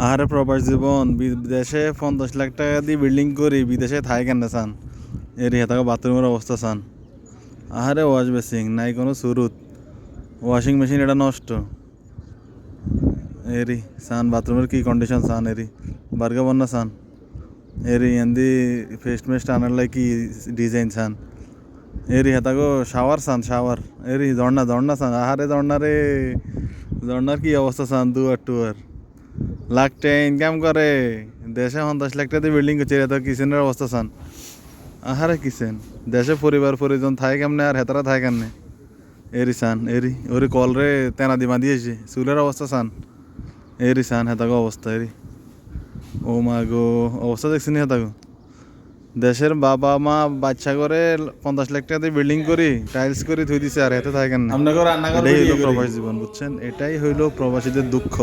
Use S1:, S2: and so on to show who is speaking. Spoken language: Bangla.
S1: আহারে প্রবাস জীবন বিদেশে 50 লাখ টাকা দিয়ে বিল্ডিং করি বিদেশে থাই কেন চান এর হেতাকে বাথরুমের অবস্থা চান। আহারে ওয়াশ বেসিং নাই কোনো সুরুত, ওয়াশিং মেশিন এটা নষ্ট এরি চান বাথরুমের কি কন্ডিশন চান এরি বার্গা বন্যা চান এরি এন্দি ফেস্ট মেস্ট আনার লাই কি ডিজাইন চান এরি হেতাগো শাওয়ার চান শাওয়ার এরি ঝর্ণা ঝর্ণা চান। আহারে ঝর্ণা রে ঝর্ণার কি অবস্থা চান দুয়ার টুয়ার লাখ টাকা ইনকাম করে দেশে 50 লাখ টাকা দিয়ে বিল্ডিং করছে এটা কিচেনের অবস্থা চান। আহারে কিচেন দেশে পরিবার পরিজন থাকে কেমনে আর হেতারা থাকে কেমনে এরি চান এরি ওরি কল রে তেনা দিমা দিয়েছে চুলের অবস্থা চান এরি চান হেতাগো অবস্থা এরি ও মা গো অবস্থা দেখছি নি হেতাগো দেশের বাবা মা বাচ্চা করে 50 লাখ টাকা দিয়ে বিল্ডিং করি টাইলস করি থুই দিছে আর হেতে থাকে কেন। এটাই হইলো প্রবাসী জীবন বুঝছেন, এটাই হইলো প্রবাসীদের দুঃখ।